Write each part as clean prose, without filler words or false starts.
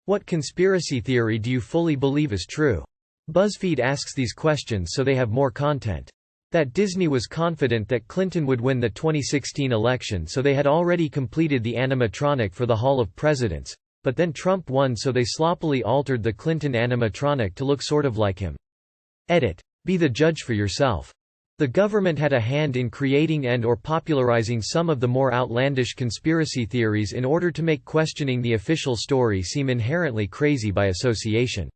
What conspiracy theory do you fully believe is true? BuzzFeed asks these questions so they have more content. That Disney was confident that Clinton would win the 2016 election, so they had already completed the animatronic for the Hall of Presidents, but then Trump won, so they sloppily altered the Clinton animatronic to look sort of like him. Edit. Be the judge for yourself. The government had a hand in creating and/or popularizing some of the more outlandish conspiracy theories in order to make questioning the official story seem inherently crazy by association.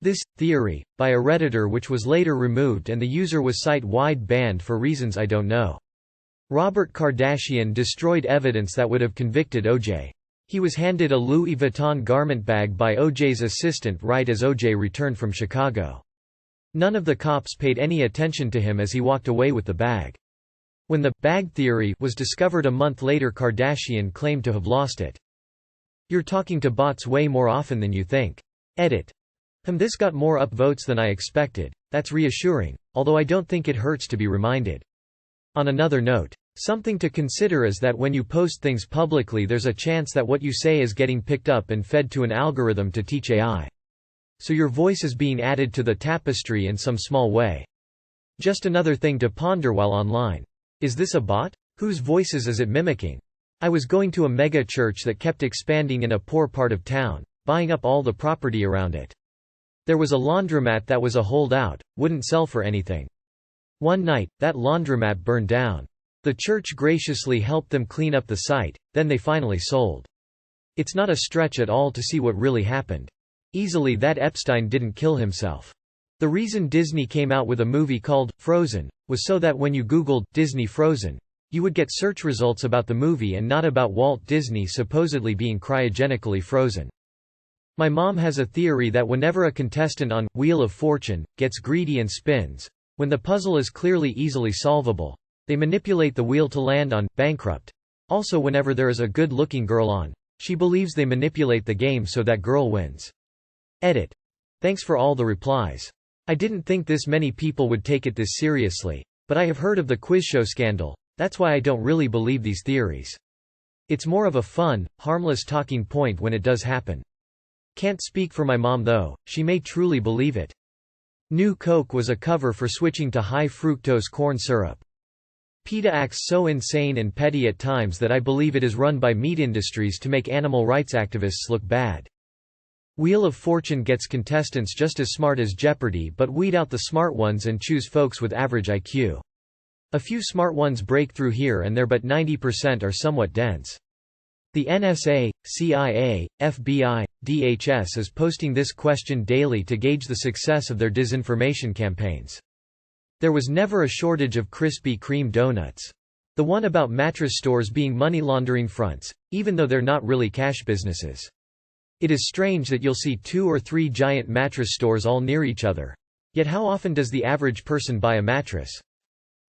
This theory, by a Redditor which was later removed and the user was site-wide banned for reasons I don't know. Robert Kardashian destroyed evidence that would have convicted O.J. He was handed a Louis Vuitton garment bag by O.J.'s assistant right as O.J. returned from Chicago. None of the cops paid any attention to him as he walked away with the bag. When the bag theory was discovered a month later, Kardashian claimed to have lost it. You're talking to bots way more often than you think. Edit. This got more upvotes than I expected. That's reassuring, although I don't think it hurts to be reminded. On another note, something to consider is that when you post things publicly, there's a chance that what you say is getting picked up and fed to an algorithm to teach AI. So your voice is being added to the tapestry in some small way. Just another thing to ponder while online. Is this a bot? Whose voices is it mimicking? I was going to a mega church that kept expanding in a poor part of town, buying up all the property around it. There was a laundromat that was a holdout, wouldn't sell for anything. One night, that laundromat burned down. The church graciously helped them clean up the site, then they finally sold. It's not a stretch at all to see what really happened. Easily that Epstein didn't kill himself. The reason Disney came out with a movie called Frozen was so that when you Googled Disney Frozen, you would get search results about the movie and not about Walt Disney supposedly being cryogenically frozen. My mom has a theory that whenever a contestant on Wheel of Fortune gets greedy and spins, when the puzzle is clearly easily solvable, they manipulate the wheel to land on bankrupt. Also, whenever there is a good-looking girl on, she believes they manipulate the game so that girl wins. Edit. Thanks for all the replies. I didn't think this many people would take it this seriously, but I have heard of the quiz show scandal. That's why I don't really believe these theories. It's more of a fun, harmless talking point when it does happen. Can't speak for my mom though, she may truly believe it. New Coke was a cover for switching to high fructose corn syrup. PETA acts so insane and petty at times that I believe it is run by meat industries to make animal rights activists look bad. Wheel of Fortune gets contestants just as smart as Jeopardy but weed out the smart ones and choose folks with average IQ. A few smart ones break through here and there but 90% are somewhat dense. The NSA, CIA, FBI, DHS is posting this question daily to gauge the success of their disinformation campaigns. There was never a shortage of Krispy Kreme donuts. The one about mattress stores being money laundering fronts, even though they're not really cash businesses. It is strange that you'll see 2 or 3 giant mattress stores all near each other. Yet how often does the average person buy a mattress?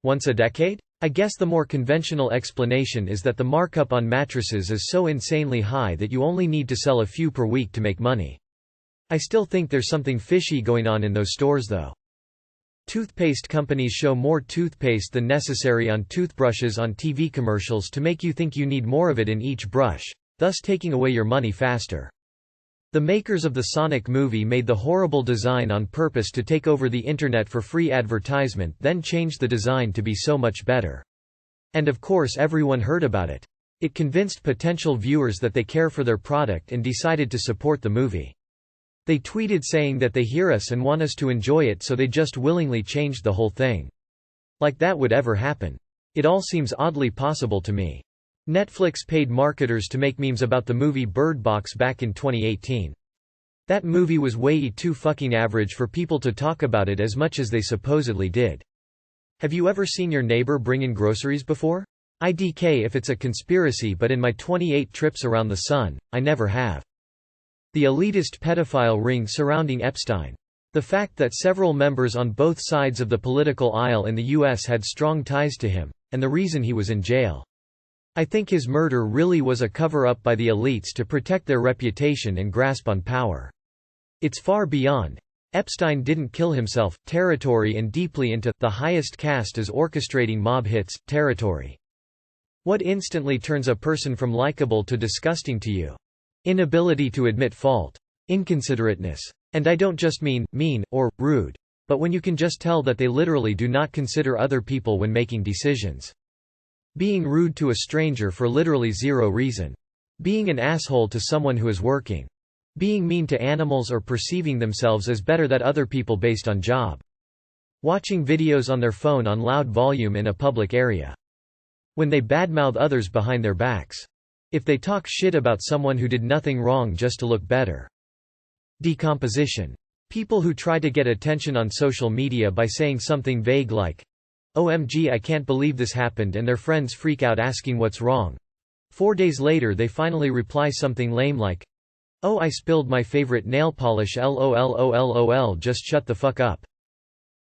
Once a decade? I guess the more conventional explanation is that the markup on mattresses is so insanely high that you only need to sell a few per week to make money. I still think there's something fishy going on in those stores though. Toothpaste companies show more toothpaste than necessary on toothbrushes on TV commercials to make you think you need more of it in each brush, thus taking away your money faster. The makers of the Sonic movie made the horrible design on purpose to take over the internet for free advertisement, then changed the design to be so much better. And of course everyone heard about it. It convinced potential viewers that they care for their product and decided to support the movie. They tweeted saying that they hear us and want us to enjoy it, so they just willingly changed the whole thing. Like that would ever happen. It all seems oddly possible to me. Netflix paid marketers to make memes about the movie Bird Box back in 2018. That movie was way too fucking average for people to talk about it as much as they supposedly did. Have you ever seen your neighbor bring in groceries before? IDK if it's a conspiracy, but in my 28 trips around the sun, I never have. The elitist pedophile ring surrounding Epstein. The fact that several members on both sides of the political aisle in the US had strong ties to him, and the reason he was in jail. I think his murder really was a cover-up by the elites to protect their reputation and grasp on power. It's far beyond Epstein didn't kill himself territory and deeply into the highest caste as orchestrating mob hits territory. What instantly turns a person from likable to disgusting to you? inability to admit fault, inconsiderateness. And I don't just mean mean or rude, but when you can just tell that they literally do not consider other people when making decisions. Being rude to a stranger for literally zero reason. Being an asshole to someone who is working. Being mean to animals or perceiving themselves as better than other people based on job. Watching videos on their phone on loud volume in a public area. When they badmouth others behind their backs. If they talk shit about someone who did nothing wrong just to look better. Decomposition. People who try to get attention on social media by saying something vague like, "OMG, I can't believe this happened," and their friends freak out asking what's wrong. 4 days later they finally reply something lame like, "Oh, I spilled my favorite nail polish, lol, just shut the fuck up."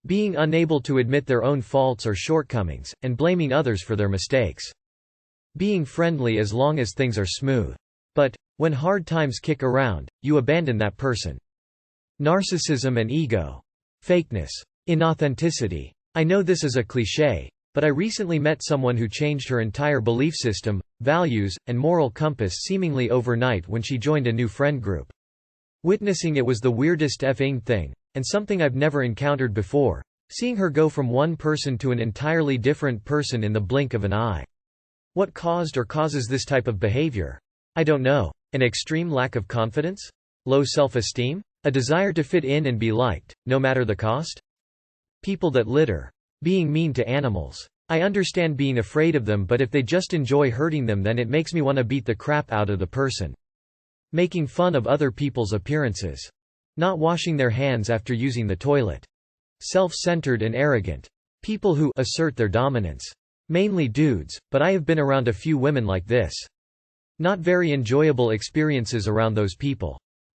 Being unable to admit their own faults or shortcomings, and blaming others for their mistakes. Being friendly as long as things are smooth. But, when hard times kick around, you abandon that person. Narcissism and ego. Fakeness. Inauthenticity. I know this is a cliché, but I recently met someone who changed her entire belief system, values, and moral compass seemingly overnight when she joined a new friend group. Witnessing it was the weirdest effing thing, and something I've never encountered before, seeing her go from one person to an entirely different person in the blink of an eye. What caused or causes this type of behavior? I don't know. An extreme lack of confidence? Low self-esteem? A desire to fit in and be liked, no matter the cost? People that litter. Being mean to animals. I understand being afraid of them, but if they just enjoy hurting them, then it makes me want to beat the crap out of the person. Making fun of other people's appearances. Not washing their hands after using the toilet. Self-centered and arrogant. People who assert their dominance. Mainly dudes, but I have been around a few women like this. Not very enjoyable experiences around those people.